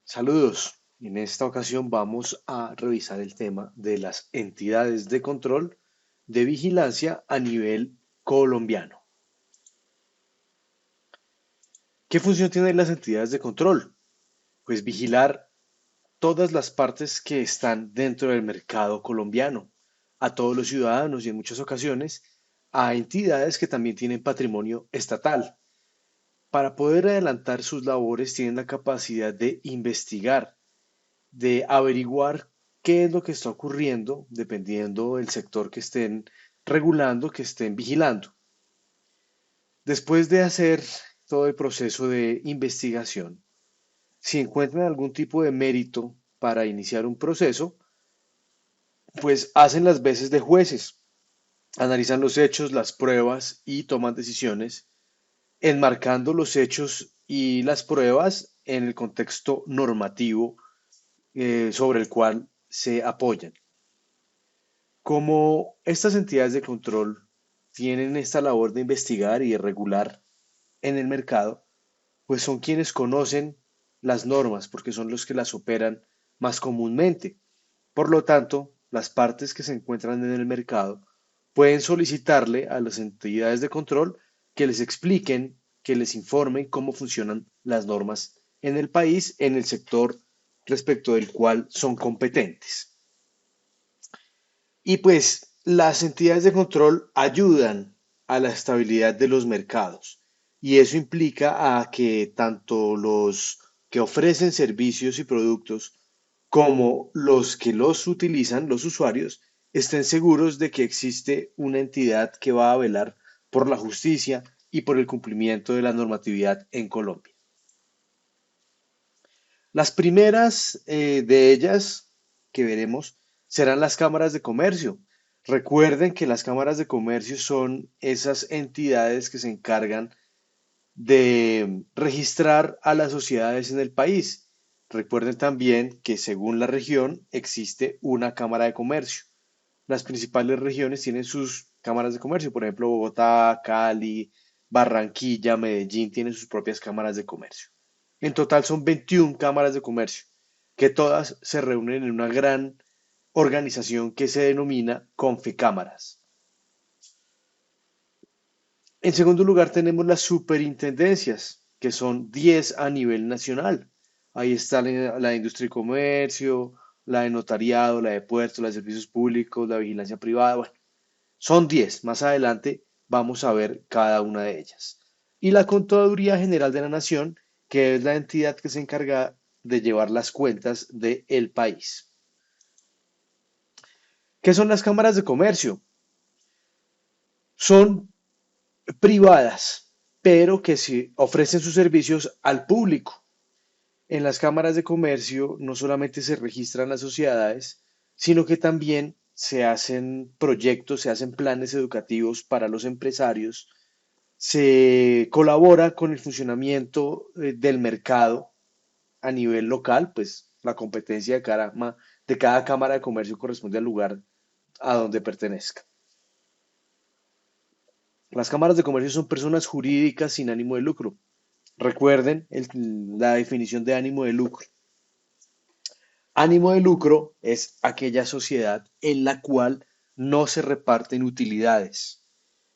Saludos. En esta ocasión vamos a revisar el tema de las entidades de control de vigilancia a nivel colombiano. ¿Qué función tienen las entidades de control? Pues vigilar todas las partes que están dentro del mercado colombiano, a todos los ciudadanos y en muchas ocasiones a entidades que también tienen patrimonio estatal. Para poder adelantar sus labores tienen la capacidad de investigar, de averiguar qué es lo que está ocurriendo dependiendo del sector que estén regulando, que estén vigilando. Después de hacer todo el proceso de investigación, si encuentran algún tipo de mérito para iniciar un proceso, pues hacen las veces de jueces, analizan los hechos, las pruebas y toman decisiones, enmarcando los hechos y las pruebas en el contexto normativo sobre el cual se apoyan. Como estas entidades de control tienen esta labor de investigar y de regular en el mercado, pues son quienes conocen las normas porque son los que las operan más comúnmente. Por lo tanto, las partes que se encuentran en el mercado pueden solicitarle a las entidades de control que les expliquen, que les informen cómo funcionan las normas en el país, en el sector respecto del cual son competentes. Y pues las entidades de control ayudan a la estabilidad de los mercados y eso implica a que tanto los que ofrecen servicios y productos como los que los utilizan, los usuarios, estén seguros de que existe una entidad que va a velar por la justicia y por el cumplimiento de la normatividad en Colombia. Las primeras de ellas que veremos serán las cámaras de comercio. Recuerden que las cámaras de comercio son esas entidades que se encargan de registrar a las sociedades en el país. Recuerden también que según la región existe una cámara de comercio. Las principales regiones tienen sus cámaras de comercio, por ejemplo, Bogotá, Cali, Barranquilla, Medellín tienen sus propias cámaras de comercio. En total son 21 cámaras de comercio, que todas se reúnen en una gran organización que se denomina Confecámaras. En segundo lugar tenemos las superintendencias, que son 10 a nivel nacional. Ahí está la de industria y comercio, la de notariado, la de puertos, la de servicios públicos, la de vigilancia privada. Bueno, son 10. Más adelante vamos a ver cada una de ellas. Y la Contaduría General de la Nación, que es la entidad que se encarga de llevar las cuentas del país. ¿Qué son las cámaras de comercio? Son privadas, pero que se ofrecen sus servicios al público. En las cámaras de comercio no solamente se registran las sociedades, sino que también se hacen proyectos, se hacen planes educativos para los empresarios, se colabora con el funcionamiento del mercado a nivel local, pues la competencia de cada cámara de comercio corresponde al lugar a donde pertenezca. Las cámaras de comercio son personas jurídicas sin ánimo de lucro. Recuerden la definición de ánimo de lucro. Ánimo de lucro es aquella sociedad en la cual no se reparten utilidades.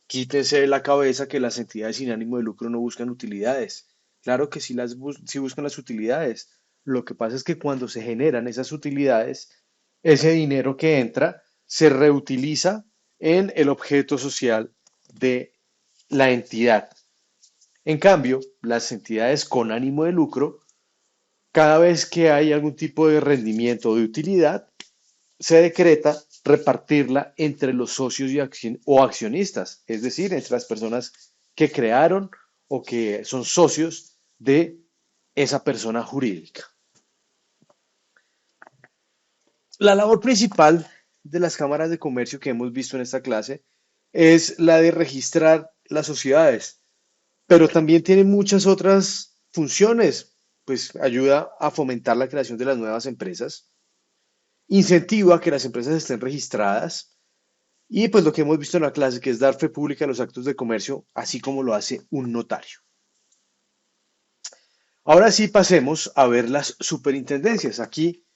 Quítense de la cabeza que las entidades sin ánimo de lucro no buscan utilidades. Claro que sí buscan las utilidades. Lo que pasa es que cuando se generan esas utilidades, ese dinero que entra se reutiliza en el objeto social de la entidad. En cambio, las entidades con ánimo de lucro, cada vez que hay algún tipo de rendimiento o de utilidad, se decreta repartirla entre los socios o accionistas, es decir, entre las personas que crearon o que son socios de esa persona jurídica. La labor principal de las cámaras de comercio que hemos visto en esta clase es la de registrar las sociedades, pero también tiene muchas otras funciones, pues ayuda a fomentar la creación de las nuevas empresas, incentiva a que las empresas estén registradas y pues lo que hemos visto en la clase, que es dar fe pública a los actos de comercio, así como lo hace un notario. Ahora sí pasemos a ver las superintendencias. Aquí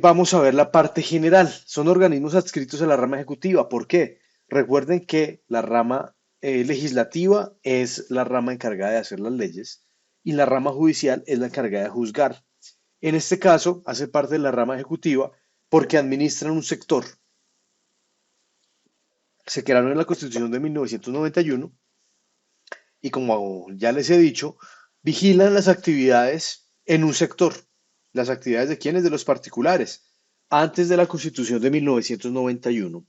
vamos a ver la parte general. Son organismos adscritos a la rama ejecutiva. ¿Por qué? Recuerden que la rama legislativa es la rama encargada de hacer las leyes y la rama judicial es la encargada de juzgar. En este caso, hace parte de la rama ejecutiva porque administran un sector. Se crearon en la Constitución de 1991 y como ya les he dicho, vigilan las actividades en un sector. ¿Las actividades de quiénes? De los particulares. Antes de la Constitución de 1991,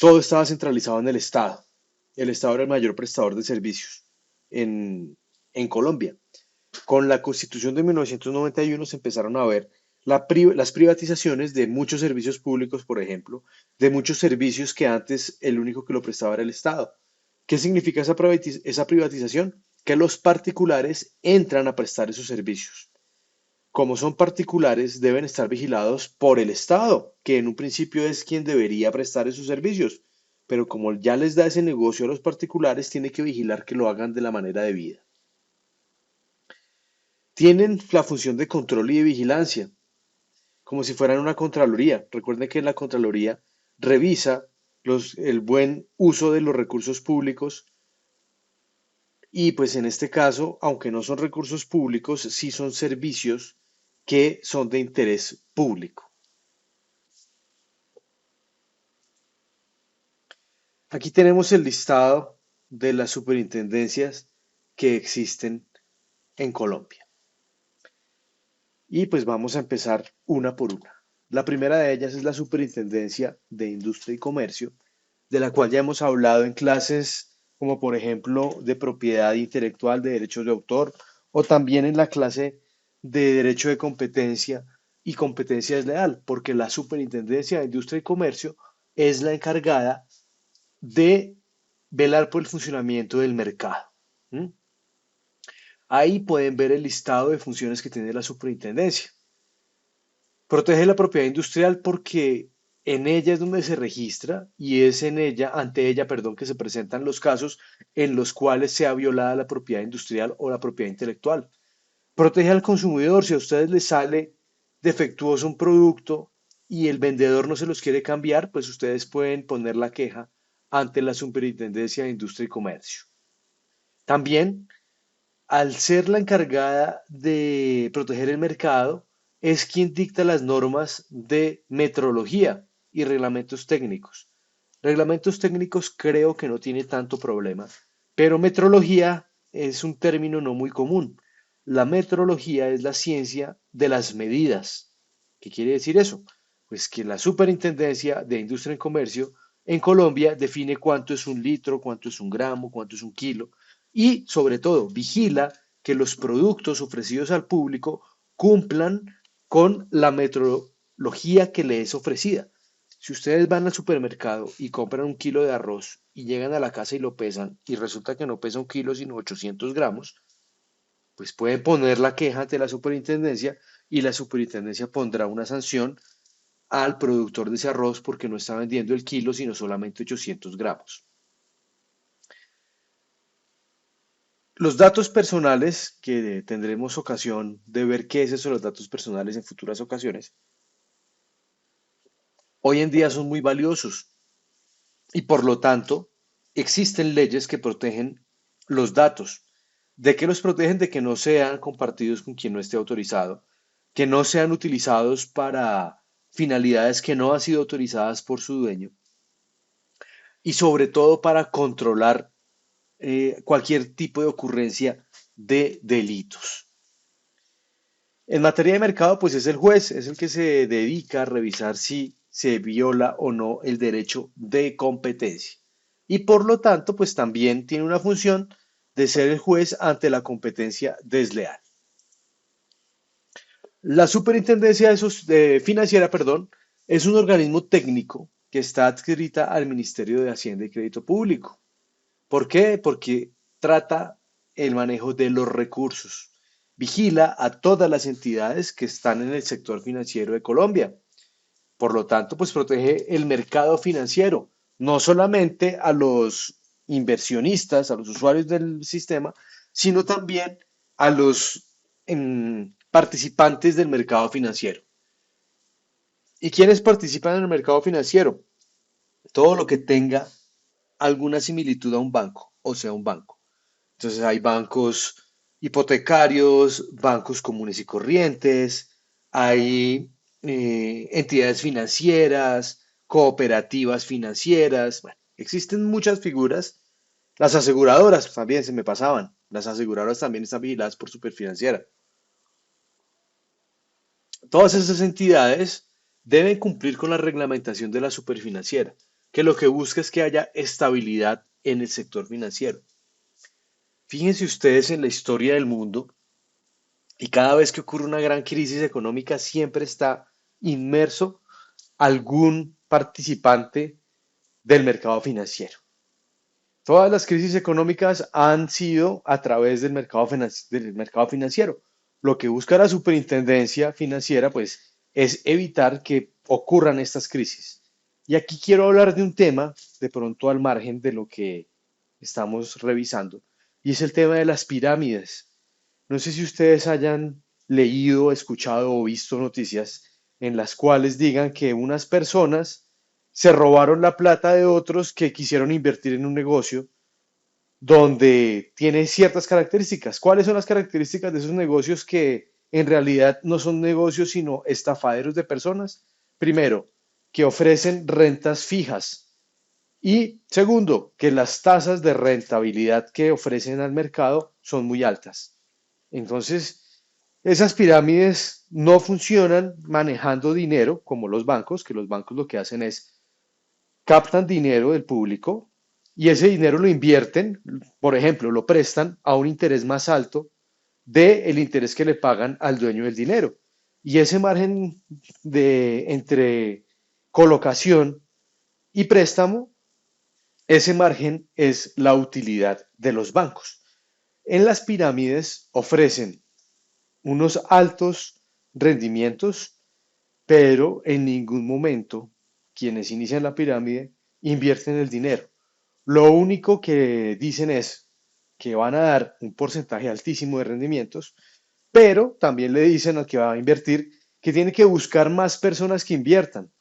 todo estaba centralizado en el Estado. El Estado era el mayor prestador de servicios en Colombia. Con la Constitución de 1991 se empezaron a ver las privatizaciones de muchos servicios públicos, por ejemplo, de muchos servicios que antes el único que lo prestaba era el Estado. ¿Qué significa esa privatización? Que los particulares entran a prestar esos servicios. Como son particulares, deben estar vigilados por el Estado, que en un principio es quien debería prestar esos servicios. Pero como ya les da ese negocio a los particulares, tiene que vigilar que lo hagan de la manera debida. Tienen la función de control y de vigilancia, como si fueran una contraloría. Recuerden que la contraloría revisa el buen uso de los recursos públicos y pues en este caso, aunque no son recursos públicos, sí son servicios que son de interés público. Aquí tenemos el listado de las superintendencias que existen en Colombia. Y pues vamos a empezar una por una. La primera de ellas es la Superintendencia de Industria y Comercio, de la cual ya hemos hablado en clases como por ejemplo de propiedad intelectual, de derechos de autor, o también en la clase de derecho de competencia y competencia desleal, porque la Superintendencia de Industria y Comercio es la encargada de velar por el funcionamiento del mercado. ¿Mm? Ahí pueden ver el listado de funciones que tiene la superintendencia. Protege la propiedad industrial porque en ella es donde se registra y es en ella, ante ella, perdón, que se presentan los casos en los cuales sea violada la propiedad industrial o la propiedad intelectual. Protege al consumidor. Si a ustedes les sale defectuoso un producto y el vendedor no se los quiere cambiar, pues ustedes pueden poner la queja ante la Superintendencia de Industria y Comercio. También, al ser la encargada de proteger el mercado, es quien dicta las normas de metrología y reglamentos técnicos. Reglamentos técnicos creo que no tiene tanto problema, pero metrología es un término no muy común. La metrología es la ciencia de las medidas. ¿Qué quiere decir eso? Pues que la Superintendencia de Industria y Comercio en Colombia define cuánto es un litro, cuánto es un gramo, cuánto es un kilo y, sobre todo, vigila que los productos ofrecidos al público cumplan con la metodología que le es ofrecida. Si ustedes van al supermercado y compran un kilo de arroz y llegan a la casa y lo pesan y resulta que no pesa un kilo sino 800 gramos, pues pueden poner la queja ante la superintendencia y la superintendencia pondrá una sanción al productor de ese arroz porque no está vendiendo el kilo sino solamente 800 gramos. Los datos personales, que tendremos ocasión de ver qué es eso de los datos personales en futuras ocasiones, hoy en día son muy valiosos y por lo tanto existen leyes que protegen los datos. ¿De qué los protegen? De que no sean compartidos con quien no esté autorizado, que no sean utilizados para finalidades que no han sido autorizadas por su dueño y sobre todo para controlar cualquier tipo de ocurrencia de delitos. En materia de mercado, pues es el juez, es el que se dedica a revisar si se viola o no el derecho de competencia. Y por lo tanto, pues también tiene una función de ser el juez ante la competencia desleal. La Superintendencia Financiera, perdón, es un organismo técnico que está adscrita al Ministerio de Hacienda y Crédito Público. ¿Por qué? Porque trata el manejo de los recursos. Vigila a todas las entidades que están en el sector financiero de Colombia. Por lo tanto, pues protege el mercado financiero, no solamente a los inversionistas, a los usuarios del sistema, sino también a los participantes del mercado financiero. ¿Y quiénes participan en el mercado financiero? Todo lo que tenga alguna similitud a un banco, o sea, un banco. Entonces hay bancos hipotecarios, bancos comunes y corrientes, hay entidades financieras, cooperativas financieras. Bueno, existen muchas figuras. Las aseguradoras también se me pasaban. Las aseguradoras también están vigiladas por Superfinanciera. Todas esas entidades deben cumplir con la reglamentación de la Superfinanciera, que lo que busca es que haya estabilidad en el sector financiero. Fíjense ustedes en la historia del mundo y cada vez que ocurre una gran crisis económica siempre está inmerso algún participante del mercado financiero. Todas las crisis económicas han sido a través del mercado financiero. Lo que busca la superintendencia financiera, pues, es evitar que ocurran estas crisis. Y aquí quiero hablar de un tema, de pronto al margen de lo que estamos revisando, y es el tema de las pirámides. No sé si ustedes hayan leído, escuchado o visto noticias en las cuales digan que unas personas se robaron la plata de otros que quisieron invertir en un negocio donde tiene ciertas características. ¿Cuáles son las características de esos negocios que en realidad no son negocios sino estafaderos de personas? Primero, que ofrecen rentas fijas. Y segundo, que las tasas de rentabilidad que ofrecen al mercado son muy altas. Entonces, esas pirámides no funcionan manejando dinero como los bancos, que los bancos lo que hacen es captan dinero del público y ese dinero lo invierten, por ejemplo, lo prestan a un interés más alto del interés que le pagan al dueño del dinero. Y ese margen de entre colocación y préstamo, ese margen es la utilidad de los bancos. En las pirámides ofrecen unos altos rendimientos, pero en ningún momento quienes inician la pirámide invierten el dinero. Lo único que dicen es que van a dar un porcentaje altísimo de rendimientos, pero también le dicen al que va a invertir que tiene que buscar más personas que inviertan.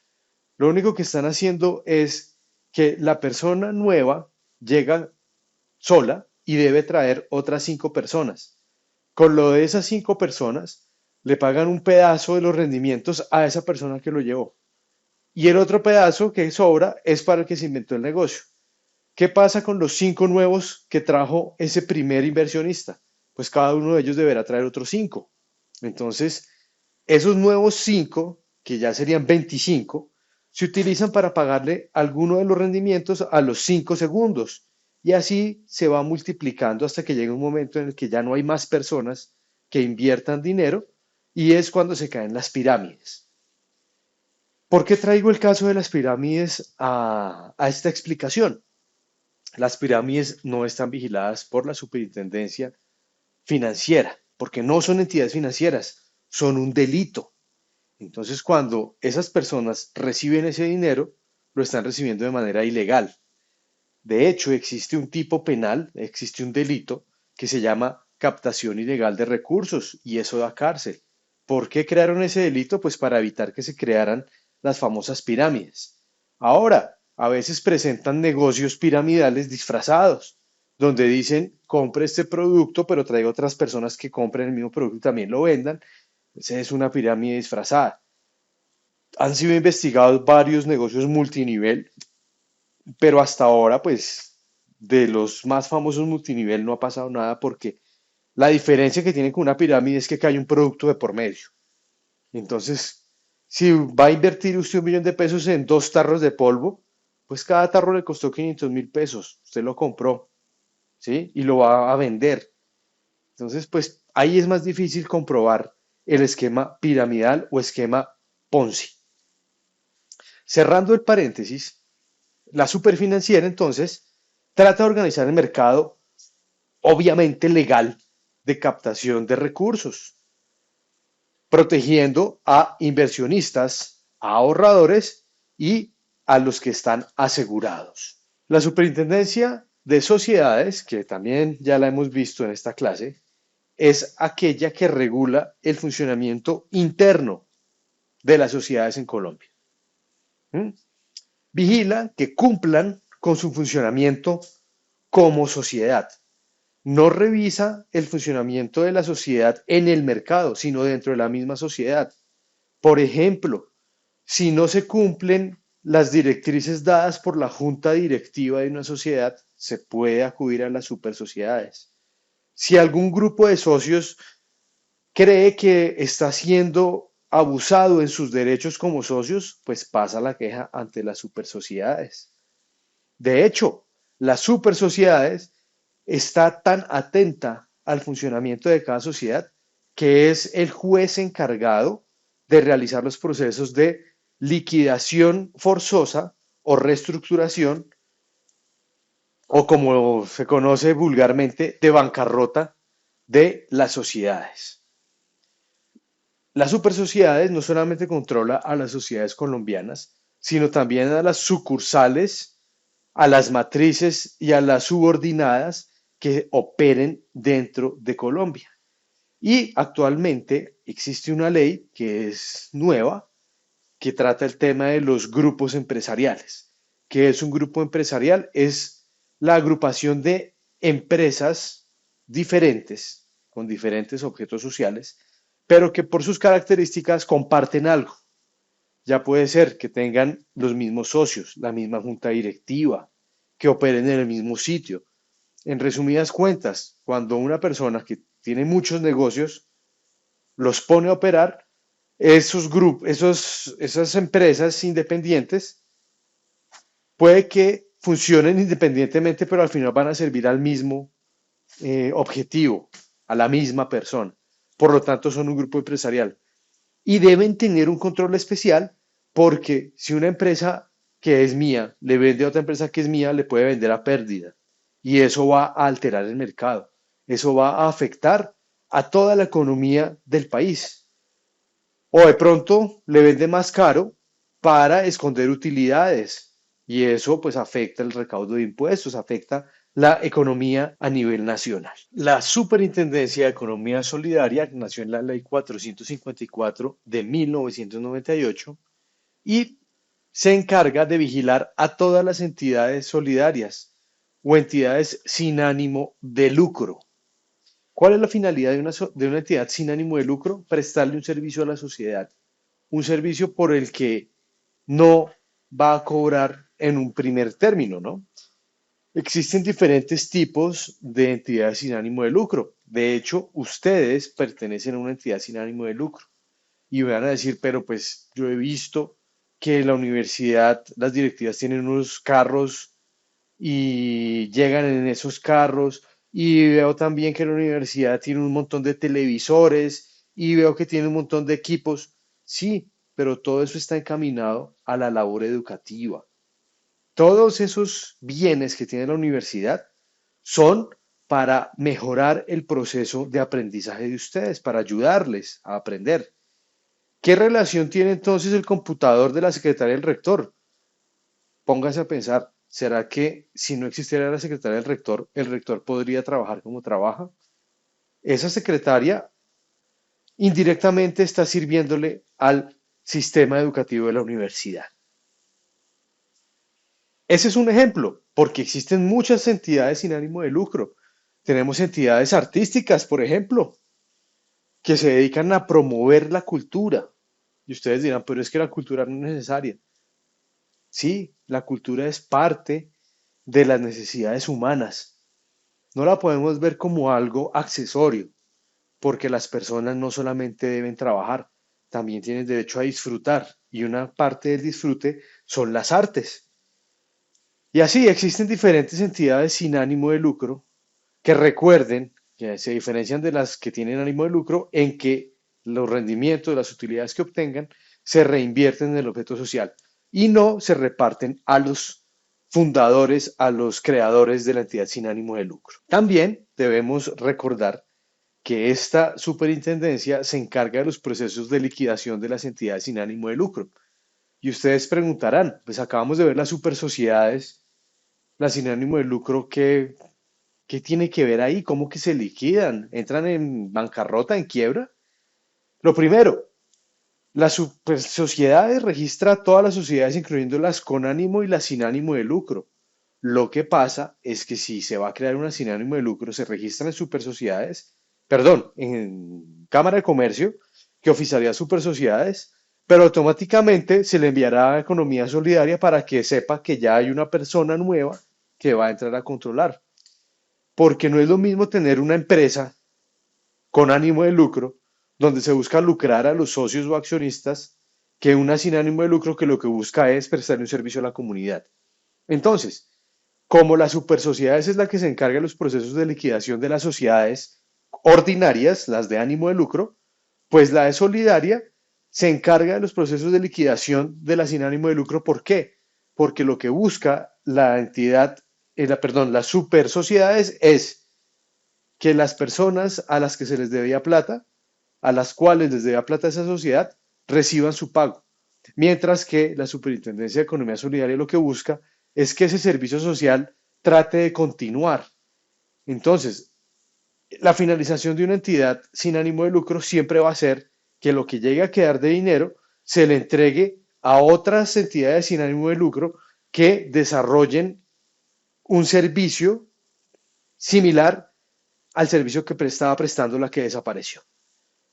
Lo único que están haciendo es que la persona nueva llega sola y debe traer otras 5 personas. Con lo de esas 5 personas, le pagan un pedazo de los rendimientos a esa persona que lo llevó. Y el otro pedazo que sobra es para el que se inventó el negocio. ¿Qué pasa con los 5 nuevos que trajo ese primer inversionista? Pues cada uno de ellos deberá traer otros 5. Entonces, esos nuevos 5, que ya serían 25, se utilizan para pagarle alguno de los rendimientos a los 5 segundos. Y así se va multiplicando hasta que llega un momento en el que ya no hay más personas que inviertan dinero y es cuando se caen las pirámides. ¿Por qué traigo el caso de las pirámides a esta explicación? Las pirámides no están vigiladas por la superintendencia financiera, porque no son entidades financieras, son un delito. Entonces, cuando esas personas reciben ese dinero, lo están recibiendo de manera ilegal. De hecho, existe un tipo penal, existe un delito que se llama captación ilegal de recursos y eso da cárcel. ¿Por qué crearon ese delito? Pues para evitar que se crearan las famosas pirámides. Ahora, a veces presentan negocios piramidales disfrazados, donde dicen, compre este producto, pero traiga otras personas que compren el mismo producto y también lo vendan. Esa es una pirámide disfrazada. Han sido investigados varios negocios multinivel, pero hasta ahora, pues, de los más famosos multinivel no ha pasado nada porque la diferencia que tienen con una pirámide es que hay un producto de por medio. Entonces, si va a invertir usted 1 millón de pesos en 2 tarros de polvo, pues cada tarro le costó 500.000 pesos. Usted lo compró, ¿sí? Y lo va a vender. Entonces, pues ahí es más difícil comprobar el esquema piramidal o esquema Ponzi. Cerrando el paréntesis, la superfinanciera entonces trata de organizar el mercado, obviamente legal, de captación de recursos, protegiendo a inversionistas, a ahorradores y a los que están asegurados. La Superintendencia de Sociedades, que también ya la hemos visto en esta clase, es aquella que regula el funcionamiento interno de las sociedades en Colombia. ¿Mm? Vigila que cumplan con su funcionamiento como sociedad. No revisa el funcionamiento de la sociedad en el mercado, sino dentro de la misma sociedad. Por ejemplo, si no se cumplen las directrices dadas por la junta directiva de una sociedad, se puede acudir a las supersociedades. Si algún grupo de socios cree que está siendo abusado en sus derechos como socios, pues pasa la queja ante las supersociedades. De hecho, las supersociedades está tan atenta al funcionamiento de cada sociedad que es el juez encargado de realizar los procesos de liquidación forzosa o reestructuración, o como se conoce vulgarmente, de bancarrota de las sociedades. Las supersociedades no solamente controla a las sociedades colombianas, sino también a las sucursales, a las matrices y a las subordinadas que operen dentro de Colombia. Y actualmente existe una ley que es nueva, que trata el tema de los grupos empresariales. ¿Qué es un grupo empresarial? Es la agrupación de empresas diferentes, con diferentes objetos sociales, pero que por sus características comparten algo. Ya puede ser que tengan los mismos socios, la misma junta directiva, que operen en el mismo sitio. En resumidas cuentas, cuando una persona que tiene muchos negocios los pone a operar, esos grupos, esas empresas independientes, puede que funcionen independientemente, pero al final van a servir al mismo objetivo, a la misma persona. Por lo tanto, son un grupo empresarial y deben tener un control especial porque si una empresa que es mía le vende a otra empresa que es mía, le puede vender a pérdida y eso va a alterar el mercado. Eso va a afectar a toda la economía del país. O de pronto le vende más caro para esconder utilidades y eso pues afecta el recaudo de impuestos, afecta la economía a nivel nacional. La Superintendencia de Economía Solidaria nació en la Ley 454 de 1998 y se encarga de vigilar a todas las entidades solidarias o entidades sin ánimo de lucro. ¿Cuál es la finalidad de una entidad sin ánimo de lucro? Prestarle un servicio a la sociedad, un servicio por el que no va a cobrar en un primer término, ¿no? Existen diferentes tipos de entidades sin ánimo de lucro. De hecho, ustedes pertenecen a una entidad sin ánimo de lucro. Y van a decir, pero pues yo he visto que en la universidad las directivas tienen unos carros y llegan en esos carros y veo también que la universidad tiene un montón de televisores y veo que tiene un montón de equipos. Sí, pero todo eso está encaminado a la labor educativa. Todos esos bienes que tiene la universidad son para mejorar el proceso de aprendizaje de ustedes, para ayudarles a aprender. ¿Qué relación tiene entonces el computador de la secretaria del rector? Póngase a pensar, ¿será que si no existiera la secretaria del rector, el rector podría trabajar como trabaja? Esa secretaria indirectamente está sirviéndole al sistema educativo de la universidad. Ese es un ejemplo, porque existen muchas entidades sin ánimo de lucro. Tenemos entidades artísticas, por ejemplo, que se dedican a promover la cultura. Y ustedes dirán, pero es que la cultura no es necesaria. Sí, la cultura es parte de las necesidades humanas. No la podemos ver como algo accesorio, porque las personas no solamente deben trabajar, también tienen derecho a disfrutar. Y una parte del disfrute son las artes. Y así existen diferentes entidades sin ánimo de lucro que recuerden que se diferencian de las que tienen ánimo de lucro en que los rendimientos, las utilidades que obtengan, se reinvierten en el objeto social y no se reparten a los fundadores, a los creadores de la entidad sin ánimo de lucro. También debemos recordar que esta superintendencia se encarga de los procesos de liquidación de las entidades sin ánimo de lucro. Y ustedes preguntarán, pues acabamos de ver las supersociedades, las sin ánimo de lucro, ¿Qué tiene que ver ahí? ¿Cómo que se liquidan? ¿Entran en bancarrota, en quiebra? Lo primero, las sociedades registra todas las sociedades, incluyendo las con ánimo y las sin ánimo de lucro. Lo que pasa es que si se va a crear una sin ánimo de lucro, se registran en super sociedades, perdón, en Cámara de Comercio, que oficiaría super sociedades, pero automáticamente se le enviará a Economía Solidaria para que sepa que ya hay una persona nueva que va a entrar a controlar. Porque no es lo mismo tener una empresa con ánimo de lucro, donde se busca lucrar a los socios o accionistas, que una sin ánimo de lucro que lo que busca es prestar un servicio a la comunidad. Entonces, como la supersociedades es la que se encarga de los procesos de liquidación de las sociedades ordinarias, las de ánimo de lucro, pues la de solidaria se encarga de los procesos de liquidación de la sin ánimo de lucro. ¿Por qué? Porque lo que busca la entidad, perdón, las super sociedades es que las personas a las que se les debía plata, a las cuales les debía plata esa sociedad, reciban su pago. Mientras que la Superintendencia de Economía Solidaria lo que busca es que ese servicio social trate de continuar. Entonces, la finalización de una entidad sin ánimo de lucro siempre va a ser que lo que llegue a quedar de dinero se le entregue a otras entidades sin ánimo de lucro que desarrollen un servicio similar al servicio que estaba prestando la que desapareció.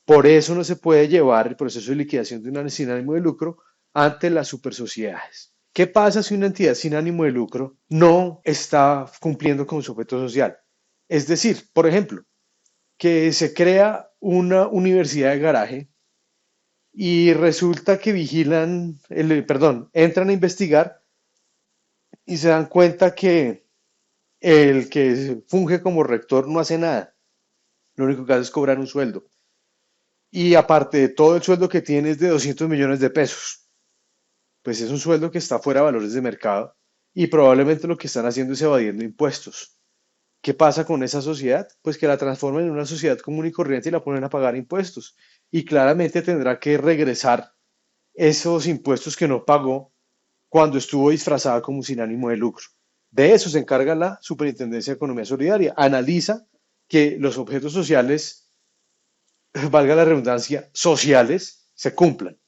Por eso no se puede llevar el proceso de liquidación de una sin ánimo de lucro ante las supersociedades. ¿Qué pasa si una entidad sin ánimo de lucro no está cumpliendo con su objeto social? Es decir, por ejemplo, que se crea una universidad de garaje y resulta que vigilan, perdón, entran a investigar y se dan cuenta que el que funge como rector no hace nada. Lo único que hace es cobrar un sueldo. Y aparte de todo el sueldo que tiene es de 200 millones de pesos. Pues es un sueldo que está fuera de valores de mercado y probablemente lo que están haciendo es evadiendo impuestos. ¿Qué pasa con esa sociedad? Pues que la transforman en una sociedad común y corriente y la ponen a pagar impuestos. Y claramente tendrá que regresar esos impuestos que no pagó cuando estuvo disfrazada como sin ánimo de lucro. De eso se encarga la Superintendencia de Economía Solidaria. Analiza que los objetos sociales, valga la redundancia, sociales, se cumplan.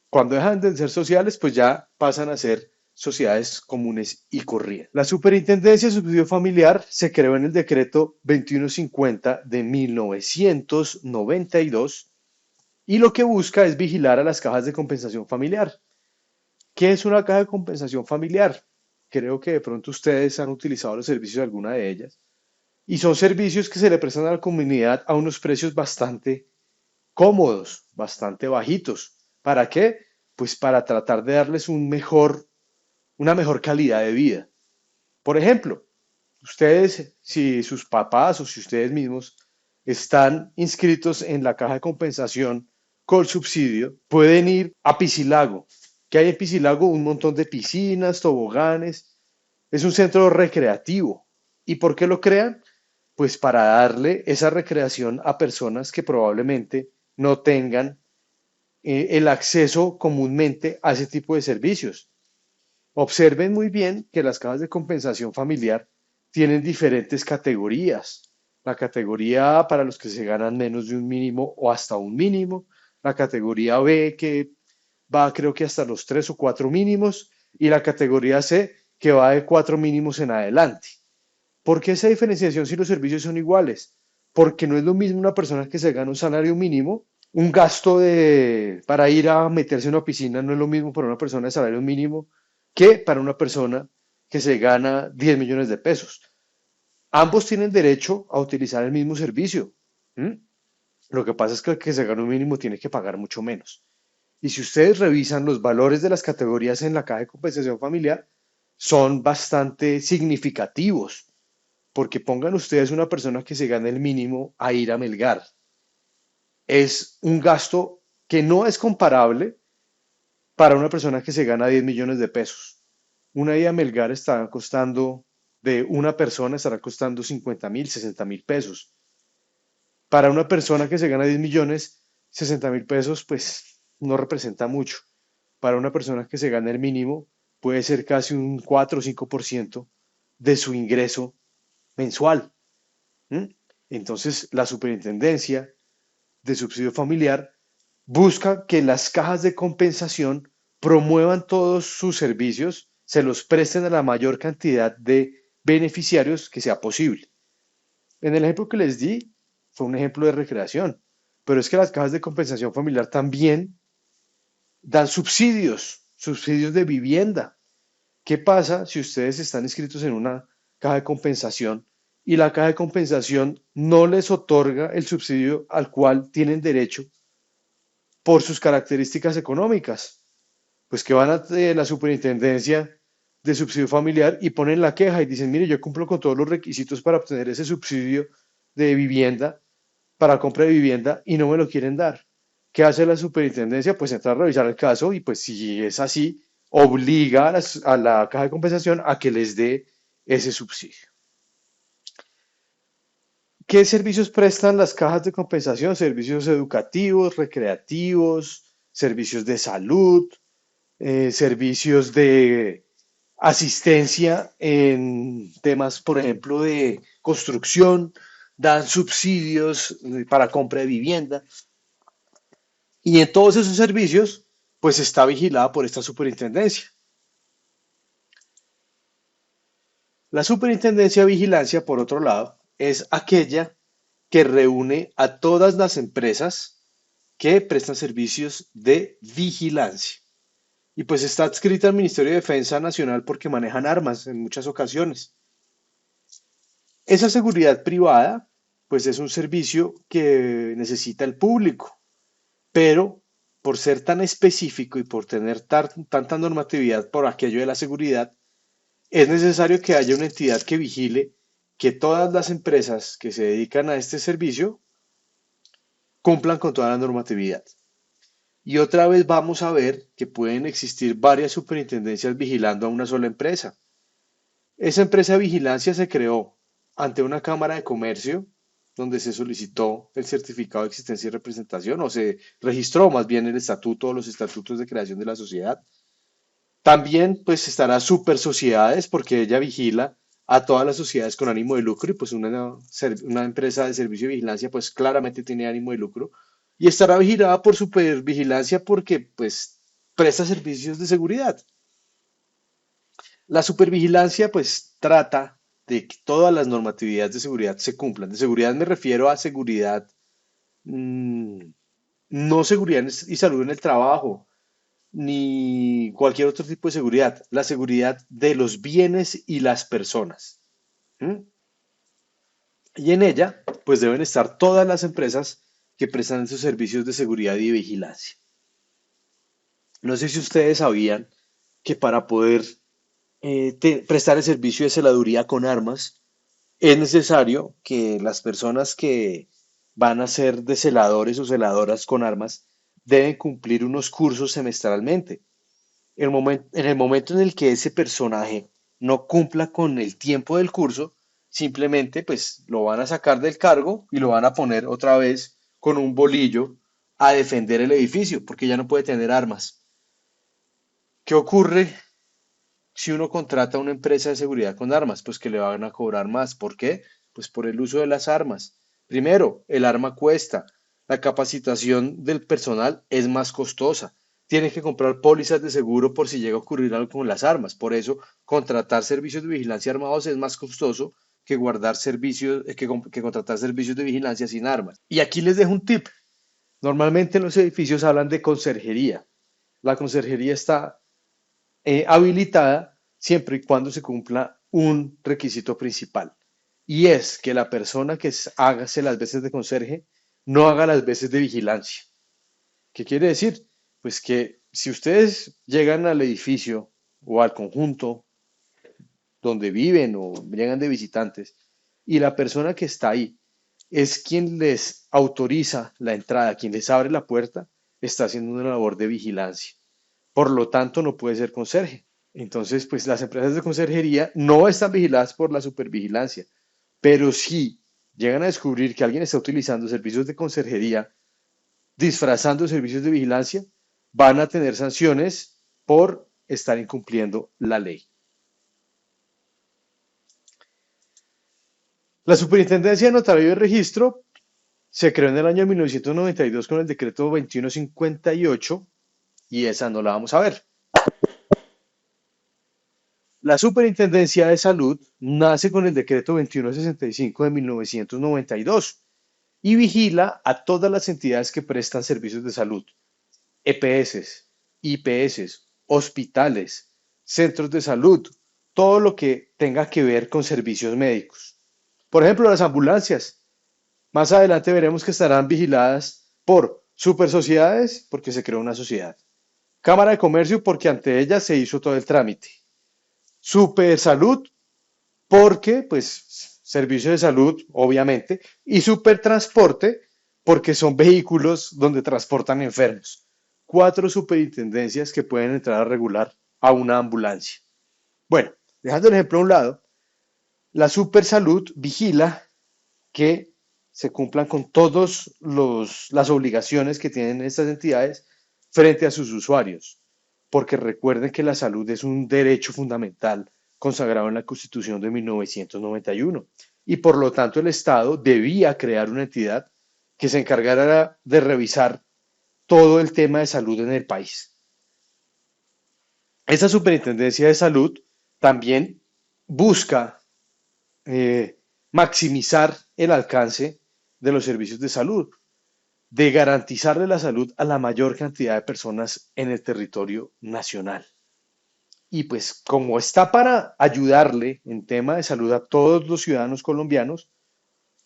Cuando dejan de ser sociales, pues ya pasan a ser sociedades comunes y corrientes. La Superintendencia de Subsidio Familiar se creó en el decreto 2150 de 1992 y lo que busca es vigilar a las cajas de compensación familiar. ¿Qué es una caja de compensación familiar? Creo que de pronto ustedes han utilizado los servicios de alguna de ellas. Y son servicios que se le prestan a la comunidad a unos precios bastante cómodos, bastante bajitos. ¿Para qué? Pues para tratar de darles una mejor calidad de vida. Por ejemplo, ustedes, si sus papás o si ustedes mismos están inscritos en la caja de compensación con subsidio, pueden ir a Piscilago. Que hay en Piscilago un montón de piscinas, toboganes. Es un centro recreativo. ¿Y por qué lo crean? Pues para darle esa recreación a personas que probablemente no tengan el acceso comúnmente a ese tipo de servicios. Observen muy bien que las cajas de compensación familiar tienen diferentes categorías. La categoría A para los que se ganan menos de un mínimo o hasta un mínimo. La categoría B que va creo que hasta los 3 o 4 mínimos. Y la categoría C que va de 4 mínimos en adelante. ¿Por qué esa diferenciación si los servicios son iguales? Porque no es lo mismo una persona que se gana un salario mínimo, un gasto para ir a meterse en una piscina no es lo mismo para una persona de salario mínimo que para una persona que se gana 10 millones de pesos. Ambos tienen derecho a utilizar el mismo servicio. ¿Mm? Lo que pasa es que el que se gana un mínimo tiene que pagar mucho menos. Y si ustedes revisan los valores de las categorías en la caja de compensación familiar, son bastante significativos. Porque pongan ustedes una persona que se gana el mínimo a ir a Melgar. Es un gasto que no es comparable para una persona que se gana 10 millones de pesos. Una ida a Melgar estará costando, de una persona estará costando 50.000, 60.000 pesos. Para una persona que se gana 10 millones, 60.000 pesos, pues no representa mucho. Para una persona que se gana el mínimo, puede ser casi un 4 o 5% de su ingreso mensual. ¿Mm? Entonces, la superintendencia de subsidio familiar busca que las cajas de compensación promuevan todos sus servicios, se los presten a la mayor cantidad de beneficiarios que sea posible. En el ejemplo que les di, fue un ejemplo de recreación, pero es que las cajas de compensación familiar también dan subsidios de vivienda. ¿Qué pasa si ustedes están inscritos en una caja de compensación y la caja de compensación no les otorga el subsidio al cual tienen derecho por sus características económicas? Pues que van a la superintendencia de subsidio familiar y ponen la queja y dicen, mire, yo cumplo con todos los requisitos para obtener ese subsidio de vivienda, para compra de vivienda, y no me lo quieren dar. ¿Qué hace la superintendencia? Pues entra a revisar el caso y pues si es así, obliga a la caja de compensación a que les dé ese subsidio. ¿Qué servicios prestan las cajas de compensación? Servicios educativos, recreativos, servicios de salud, servicios de asistencia en temas, por ejemplo, de construcción, dan subsidios para compra de vivienda y en todos esos servicios pues está vigilada por esta superintendencia. La superintendencia de vigilancia, por otro lado, es aquella que reúne a todas las empresas que prestan servicios de vigilancia. Y pues está adscrita al Ministerio de Defensa Nacional porque manejan armas en muchas ocasiones. Esa seguridad privada, pues es un servicio que necesita el público, pero por ser tan específico y por tener tanta normatividad por aquello de la seguridad, es necesario que haya una entidad que vigile que todas las empresas que se dedican a este servicio cumplan con toda la normatividad. Y otra vez vamos a ver que pueden existir varias superintendencias vigilando a una sola empresa. Esa empresa de vigilancia se creó ante una Cámara de Comercio donde se solicitó el certificado de existencia y representación o se registró más bien el estatuto o los estatutos de creación de la sociedad. También pues estará Super Sociedades porque ella vigila a todas las sociedades con ánimo de lucro y pues una empresa de servicio de vigilancia pues claramente tiene ánimo de lucro y estará vigilada por supervigilancia porque pues presta servicios de seguridad. La supervigilancia pues trata de que todas las normatividades de seguridad se cumplan. De seguridad me refiero a seguridad, mmm, no seguridad y salud en el trabajo, ni cualquier otro tipo de seguridad. La seguridad de los bienes y las personas. ¿Mm? Y en ella pues deben estar todas las empresas que prestan esos servicios de seguridad y vigilancia. No sé si ustedes sabían que para poder prestar el servicio de celaduría con armas, es necesario que las personas que van a ser de celadores o celadoras con armas deben cumplir unos cursos semestralmente. En el momento en el que ese personaje no cumpla con el tiempo del curso, simplemente pues lo van a sacar del cargo y lo van a poner otra vez con un bolillo a defender el edificio porque ya no puede tener armas. ¿Qué ocurre si uno contrata a una empresa de seguridad con armas? Pues que le van a cobrar más. ¿Por qué? Pues por el uso de las armas. Primero, el arma cuesta. La capacitación del personal es más costosa. Tienen que comprar pólizas de seguro por si llega a ocurrir algo con las armas. Por eso, contratar servicios de vigilancia armados es más costoso que guardar servicios, que contratar servicios de vigilancia sin armas. Y aquí les dejo un tip. Normalmente en los edificios hablan de conserjería. La conserjería está habilitada siempre y cuando se cumpla un requisito principal. Y es que la persona que hágase las veces de conserje no haga las veces de vigilancia. ¿Qué quiere decir? Pues que si ustedes llegan al edificio o al conjunto donde viven o llegan de visitantes y la persona que está ahí es quien les autoriza la entrada, quien les abre la puerta, está haciendo una labor de vigilancia. Por lo tanto, no puede ser conserje. Entonces, pues las empresas de conserjería no están vigiladas por la supervigilancia, pero si llegan a descubrir que alguien está utilizando servicios de conserjería disfrazando servicios de vigilancia, van a tener sanciones por estar incumpliendo la ley. La Superintendencia de Notario y Registro se creó en el año 1992 con el decreto 2158 y esa no la vamos a ver. La Superintendencia de Salud nace con el decreto 2165 de 1992 y vigila a todas las entidades que prestan servicios de salud, EPS, IPS, hospitales, centros de salud, todo lo que tenga que ver con servicios médicos. Por ejemplo, las ambulancias. Más adelante veremos que estarán vigiladas por super sociedades, porque se creó una sociedad. Cámara de Comercio, porque ante ella se hizo todo el trámite. Super Salud, porque, pues, servicio de salud, obviamente. Y Super Transporte, porque son vehículos donde transportan enfermos. Cuatro superintendencias que pueden entrar a regular a una ambulancia. Bueno, dejando el ejemplo a un lado, la Super Salud vigila que se cumplan con todas las obligaciones que tienen estas entidades frente a sus usuarios, porque recuerden que la salud es un derecho fundamental consagrado en la Constitución de 1991 y por lo tanto el Estado debía crear una entidad que se encargara de revisar todo el tema de salud en el país. Esa superintendencia de salud también busca maximizar el alcance de los servicios de salud, de garantizarle la salud a la mayor cantidad de personas en el territorio nacional. Y pues como está para ayudarle en tema de salud a todos los ciudadanos colombianos,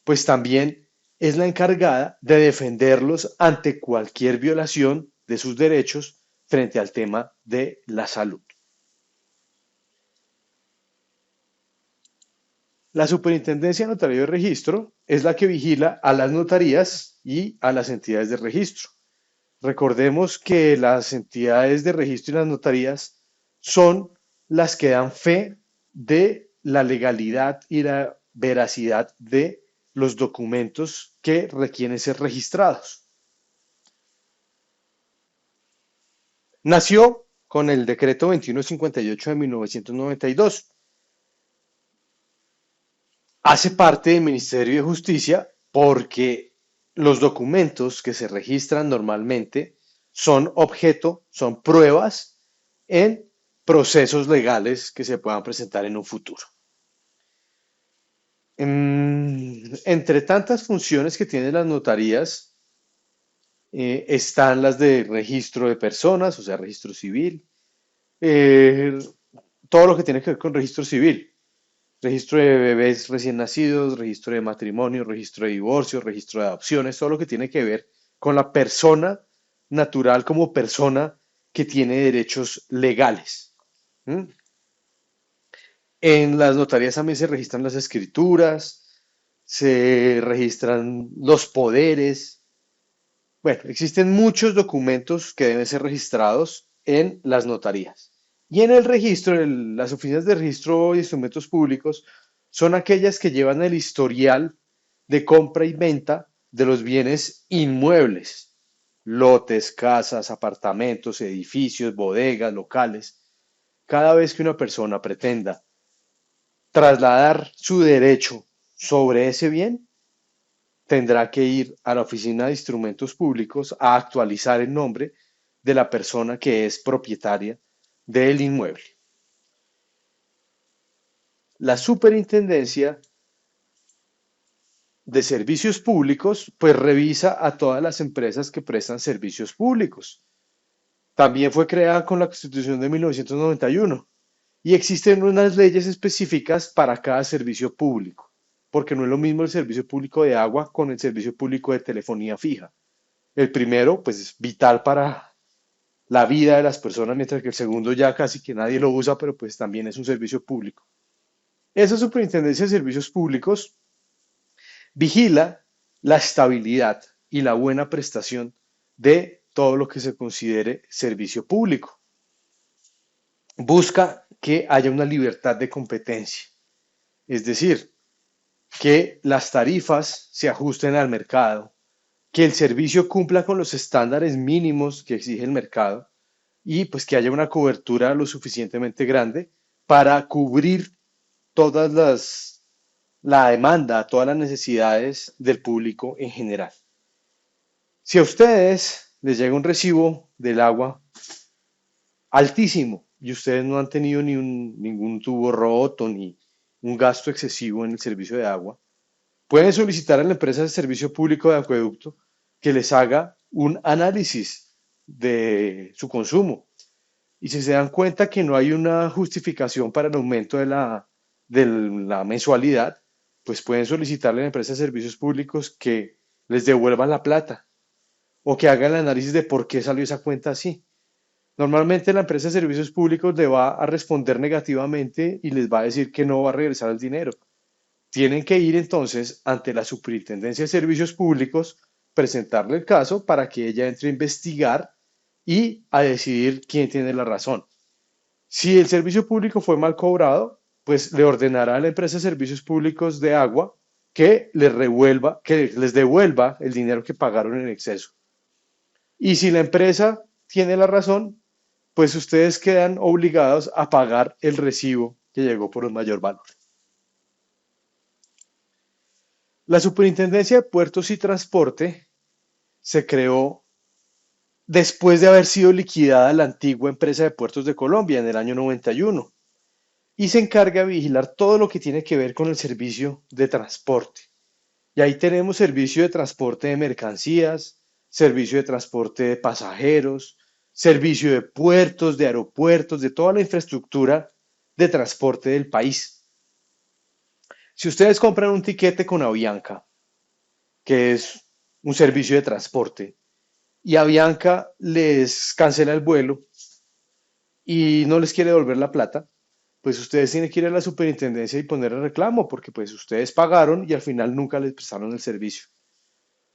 pues también es la encargada de defenderlos ante cualquier violación de sus derechos frente al tema de la salud. La Superintendencia de Notaría y Registro es la que vigila a las notarías y a las entidades de registro. Recordemos que las entidades de registro y las notarías son las que dan fe de la legalidad y la veracidad de los documentos que requieren ser registrados. Nació con el decreto 2158 de 1992. Hace parte del Ministerio de Justicia porque los documentos que se registran normalmente son objeto, son pruebas en procesos legales que se puedan presentar en un futuro. Entre tantas funciones que tienen las notarías, están las de registro de personas, o sea, registro civil, eh, todo lo que tiene que ver con registro civil, registro de bebés recién nacidos, registro de matrimonio, registro de divorcio, registro de adopciones, todo lo que tiene que ver con la persona natural como persona que tiene derechos legales. ¿Mm? En las notarías también se registran las escrituras, se registran los poderes. Bueno, existen muchos documentos que deben ser registrados en las notarías. Y en el registro, las oficinas de registro de instrumentos públicos son aquellas que llevan el historial de compra y venta de los bienes inmuebles, lotes, casas, apartamentos, edificios, bodegas, locales. Cada vez que una persona pretenda trasladar su derecho sobre ese bien, tendrá que ir a la oficina de instrumentos públicos a actualizar el nombre de la persona que es propietaria del inmueble. La superintendencia de servicios públicos pues revisa a todas las empresas que prestan servicios públicos. También fue creada con la Constitución de 1991 y existen unas leyes específicas para cada servicio público, porque no es lo mismo el servicio público de agua con el servicio público de telefonía fija. El primero, pues es vital para la vida de las personas, mientras que el segundo ya casi que nadie lo usa, pero pues también es un servicio público. Esa superintendencia de servicios públicos vigila la estabilidad y la buena prestación de todo lo que se considere servicio público. Busca que haya una libertad de competencia, es decir, que las tarifas se ajusten al mercado, que el servicio cumpla con los estándares mínimos que exige el mercado y pues que haya una cobertura lo suficientemente grande para cubrir todas la demanda, a todas las necesidades del público en general. Si a ustedes les llega un recibo del agua altísimo y ustedes no han tenido ningún tubo roto ni un gasto excesivo en el servicio de agua, pueden solicitar a la empresa de servicio público de acueducto que les haga un análisis de su consumo. Y si se dan cuenta que no hay una justificación para el aumento de la mensualidad, pues pueden solicitarle a la empresa de servicios públicos que les devuelvan la plata o que hagan el análisis de por qué salió esa cuenta así. Normalmente la empresa de servicios públicos le va a responder negativamente y les va a decir que no va a regresar el dinero. Tienen que ir entonces ante la Superintendencia de Servicios Públicos, presentarle el caso para que ella entre a investigar y a decidir quién tiene la razón. Si el servicio público fue mal cobrado, pues le ordenará a la empresa de servicios públicos de agua que les devuelva el dinero que pagaron en exceso. Y si la empresa tiene la razón, pues ustedes quedan obligados a pagar el recibo que llegó por un mayor valor. La Superintendencia de Puertos y Transporte se creó después de haber sido liquidada la antigua empresa de Puertos de Colombia en el año 91 y se encarga de vigilar todo lo que tiene que ver con el servicio de transporte. Y ahí tenemos servicio de transporte de mercancías, servicio de transporte de pasajeros, servicio de puertos, de aeropuertos, de toda la infraestructura de transporte del país. Si ustedes compran un tiquete con Avianca, que es un servicio de transporte, y Avianca les cancela el vuelo y no les quiere devolver la plata, pues ustedes tienen que ir a la superintendencia y poner el reclamo, porque pues ustedes pagaron y al final nunca les prestaron el servicio.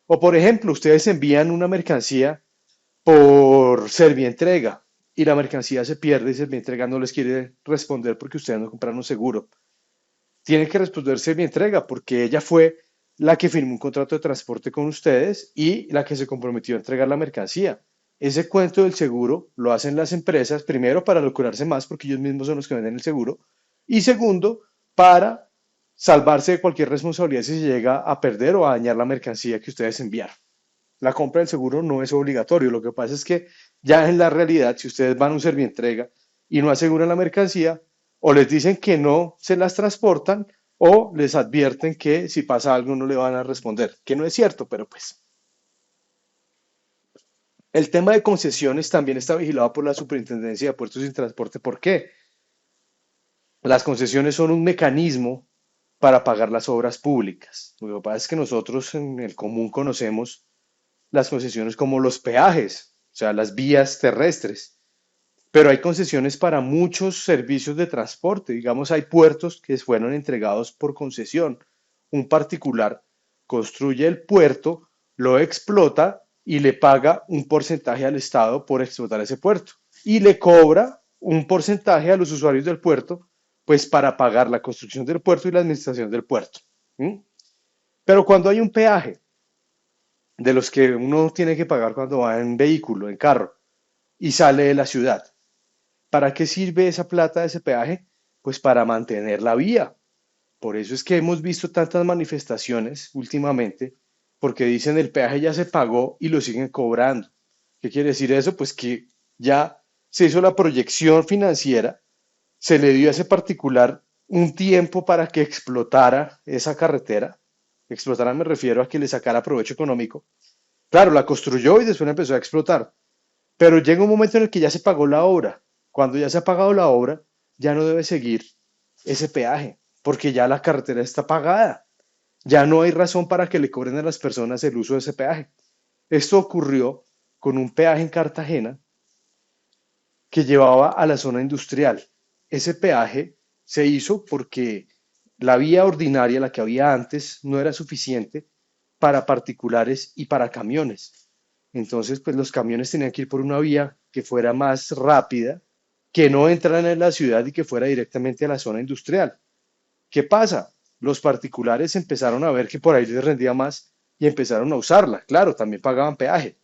O por ejemplo, ustedes envían una mercancía por Servientrega y la mercancía se pierde y Servientrega no les quiere responder porque ustedes no compraron un seguro. Tiene que responder Servientrega porque ella fue la que firmó un contrato de transporte con ustedes y la que se comprometió a entregar la mercancía. Ese cuento del seguro lo hacen las empresas, primero para lucrarse más porque ellos mismos son los que venden el seguro y segundo para salvarse de cualquier responsabilidad si se llega a perder o a dañar la mercancía que ustedes enviaron. La compra del seguro no es obligatorio, lo que pasa es que ya en la realidad, si ustedes van a un servientrega y no aseguran la mercancía, o les dicen que no se las transportan, o les advierten que si pasa algo no le van a responder, que no es cierto, pero pues. El tema de concesiones también está vigilado por la Superintendencia de Puertos y Transporte. ¿Por qué? Las concesiones son un mecanismo para pagar las obras públicas. Lo que pasa es que nosotros en el común conocemos las concesiones como los peajes, o sea, las vías terrestres. Pero hay concesiones para muchos servicios de transporte. Digamos, hay puertos que fueron entregados por concesión. Un particular construye el puerto, lo explota y le paga un porcentaje al Estado por explotar ese puerto. Y le cobra un porcentaje a los usuarios del puerto, pues para pagar la construcción del puerto y la administración del puerto. ¿Mm? Pero cuando hay un peaje, de los que uno tiene que pagar cuando va en vehículo, en carro, y sale de la ciudad, ¿para qué sirve esa plata de ese peaje? Pues para mantener la vía. Por eso es que hemos visto tantas manifestaciones últimamente, porque dicen el peaje ya se pagó y lo siguen cobrando. ¿Qué quiere decir eso? Pues que ya se hizo la proyección financiera, se le dio a ese particular un tiempo para que explotara esa carretera. Explotara me refiero a que le sacara provecho económico. Claro, la construyó y después empezó a explotar. Pero llega un momento en el que ya se pagó la obra. Cuando ya se ha pagado la obra, ya no debe seguir ese peaje, porque ya la carretera está pagada. Ya no hay razón para que le cobren a las personas el uso de ese peaje. Esto ocurrió con un peaje en Cartagena que llevaba a la zona industrial. Ese peaje se hizo porque la vía ordinaria, la que había antes, no era suficiente para particulares y para camiones. Entonces, pues los camiones tenían que ir por una vía que fuera más rápida, que no entrara en la ciudad y que fuera directamente a la zona industrial. ¿Qué pasa? Los particulares empezaron a ver que por ahí les rendía más y empezaron a usarla. Claro, también pagaban peaje,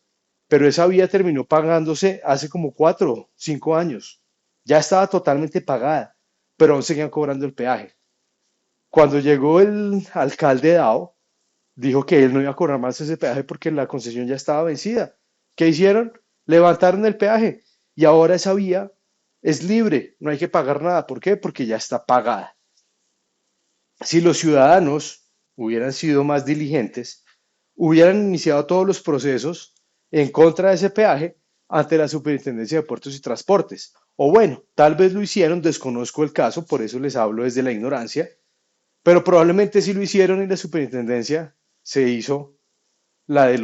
pero esa vía terminó pagándose hace como 4 o 5 años. Ya estaba totalmente pagada, pero aún seguían cobrando el peaje. Cuando llegó el alcalde Dao, dijo que él no iba a cobrar más ese peaje porque la concesión ya estaba vencida. ¿Qué hicieron? Levantaron el peaje y ahora esa vía es libre, no hay que pagar nada. ¿Por qué? Porque ya está pagada. Si los ciudadanos hubieran sido más diligentes, hubieran iniciado todos los procesos en contra de ese peaje ante la Superintendencia de Puertos y Transportes. O bueno, tal vez lo hicieron, desconozco el caso, por eso les hablo desde la ignorancia, pero probablemente sí lo hicieron y la superintendencia se hizo la de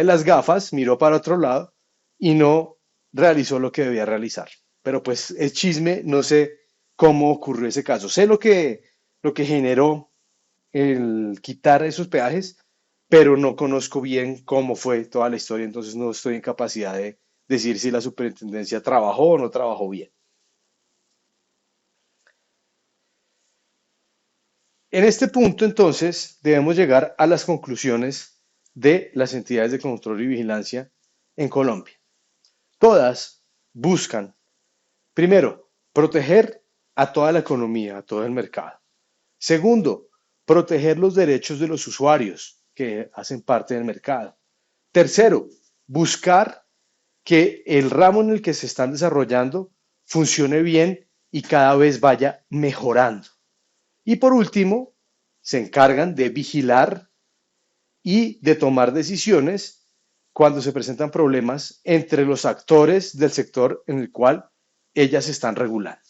las gafas, miró para otro lado y no realizó lo que debía realizar. Pero pues es chisme, no sé cómo ocurrió ese caso. Sé lo que generó el quitar esos peajes, pero no conozco bien cómo fue toda la historia, entonces no estoy en capacidad de decir si la superintendencia trabajó o no trabajó bien. En este punto, entonces, debemos llegar a las conclusiones de las entidades de control y vigilancia en Colombia. Todas buscan, primero, proteger a toda la economía, a todo el mercado. Segundo, proteger los derechos de los usuarios que hacen parte del mercado. Tercero, buscar que el ramo en el que se están desarrollando funcione bien y cada vez vaya mejorando. Y por último, se encargan de vigilar y de tomar decisiones cuando se presentan problemas entre los actores del sector en el cual ellas están regulando.